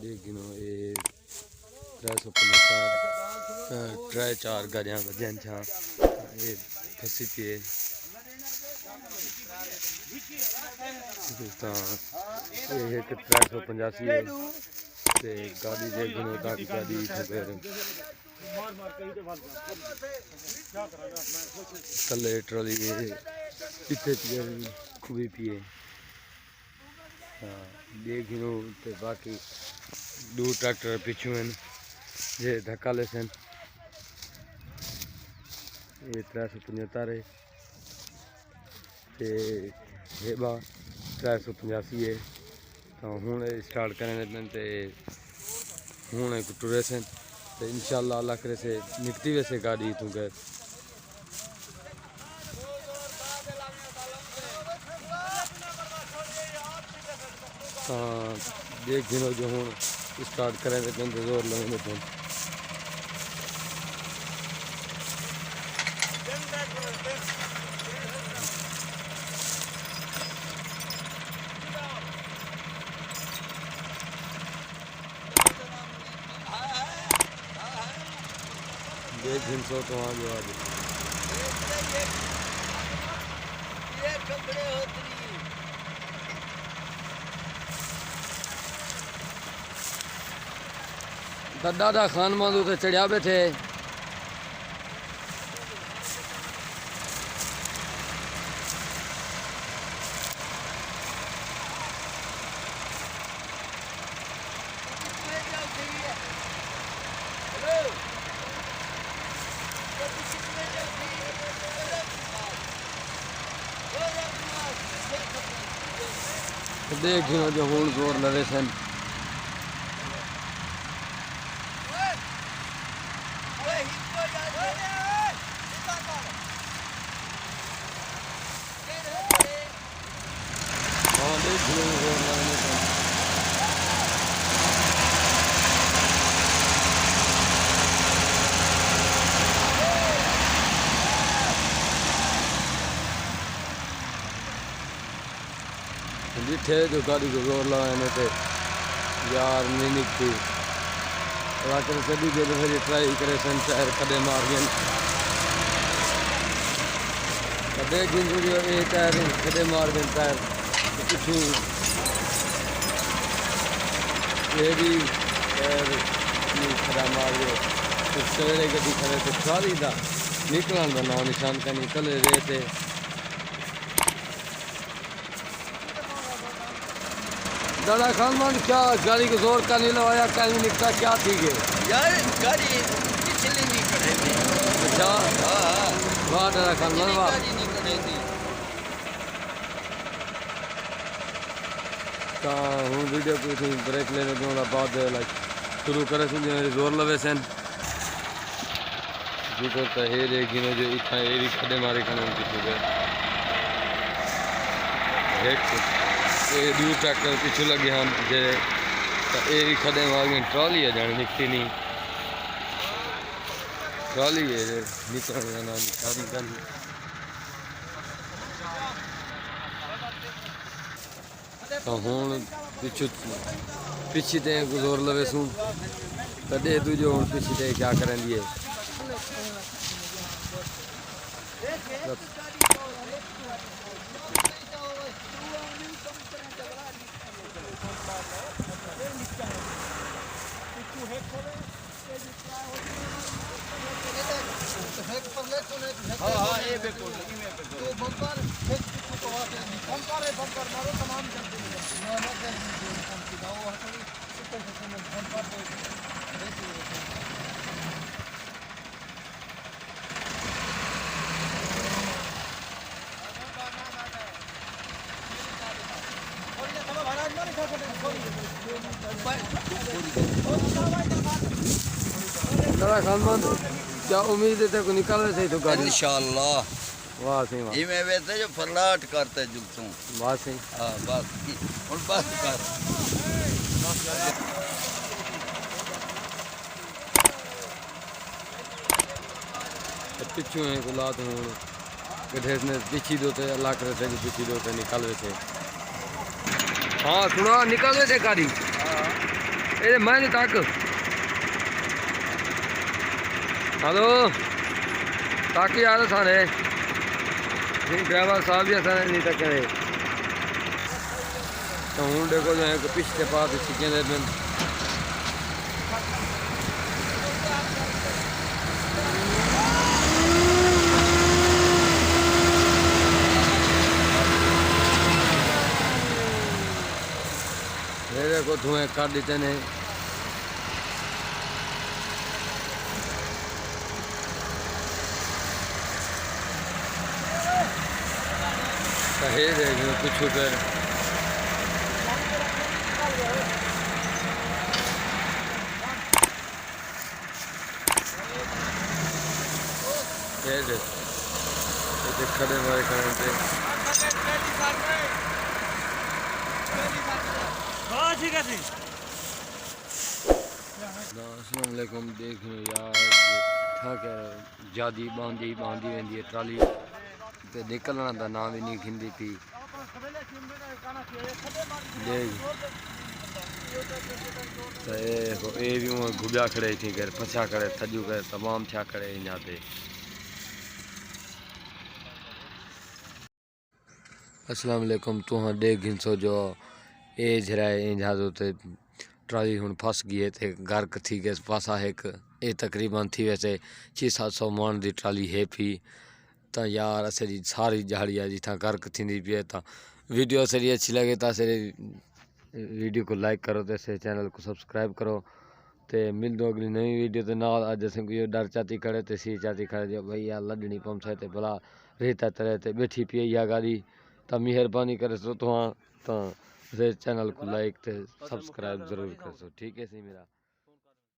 देखिनो ये 375 ट्राई 4 गाड़ियाँ बजन छा ये फसी पिए ये 385 है ते गाड़ी देखिनो ताकि गाड़ी फिर कले ट्रॉली इतने पिए खूबी पिए देखिनो ते बाकी दो ट्रैक्टर पिछू हैं जे धक्का ले सन ये 375 है ते ये बा 385 है तो हूँ स्टार्ट करें ते हूँ टुरे सन तो इंशाल्लाह अल्लाह करे से निकती वैसे गाड़ी तू गैर देख गिनो जो हूँ स्टार्ट करें तो जोर लगेंगे तो देख घिनसो तो वहाँ जो आज दादा खान मांदू तो चढ़िया बैठे देख जो हूँ जोर लगे सन जिथे जो गाड़ी को जोर लगाने थे यार नहीं निकती राकर से दूजे तो फिर ट्राई करे सन टायर कदे मार गए कदे गिन जो ये टायर कदे मार गए टायर पिछू ये भी टायर खड़ा मार गए तो सवेरे गड्डी खड़े तो सारी दा निकलन का नाम निशान का निकल रहे थे दादा खानमान क्या गाड़ी को जोर का नहीं लगाया कहीं निकला क्या थी गए यार गाड़ी पिछली नहीं करेगी अच्छा हाँ वाह दादा खानमान वाह गाड़ी नहीं करेगी तो हूँ वीडियो को थी ब्रेक लेने दूँगा बाद लाइक शुरू करे थे जोर लवे सन जो तो है देखी ने जो इतना एरी खड़े मारे खाने पिछू गए ये दूर ट्रैक्टर पिछू लगे हम जे एरी खड़े मारे ट्रॉली है जाने निकती नहीं ट्रॉली है निकलने ना निकाली करनी तो हूँ पिछू पिछी ते जोर लवे सूं कदे दूजो हूँ पिछी ते क्या करें दिए हाँ ये बेको तो बम्पर बम्पर मारो तमाम चलते हैं दादा खानमान क्या उम्मीद है तेरे को निकाल रहे थे तो गाड़ी इंशाअल्लाह वाह सही वाह ये मैं वैसे जो फरलाट करते जुलतूं वाह सही हाँ बस और बस कर पिछू है गुलात हूँ गधे ने पीछी दो थे अल्लाह करे थे पीछी दो थे निकाल रहे थे हाँ सुना निकाल रहे थे गाड़ी ये मैं नहीं तक हेलो ताकि यार सारे ड्राइवर साहब भी असां नहीं तक करे तो हूँ देखो जो है पिछले पास सीखे देखो धुएं कर देते ने कुछ पे खड़े मारे करते अस्सलाम वालेकुम देख यार था क्या ज्यादा बांधी वेंदी है ट्राली ते निकलना का नाम ही नहीं खिंदी थी ये भी घुबिया खड़े थी कर फसा करे थजू करे तमाम छा करे यहाँ पे अस्सलाम वालेकुम तुहां दे घिंसो जो ए जराए जहाज़ो ते ट्राली हुन फस गई है ते गर्क थी गए पासा एक ए तकरीबन थी वैसे 600-700 मान दी ट्राली है पी तो यार असे जी सारी जहाड़ी है जिथा गर्क थी पी है तो वीडियो सही अच्छी लगे तो असे वीडियो को लाइक करो तो असे चैनल को सब्सक्राइब करो ते मिल दो अगली नई वीडियो ते नाल अज असें को डर चाती खड़े ते सी चाती खड़े जो भई यार लडनी पहुंचे ते भला रेता तरह ते बैठी पी है गाड़ी तो मेहरबानी करे सो तो चैनल को लाइक ते सब्सक्राइब जरूर कर सो ठीक है सी मेरा।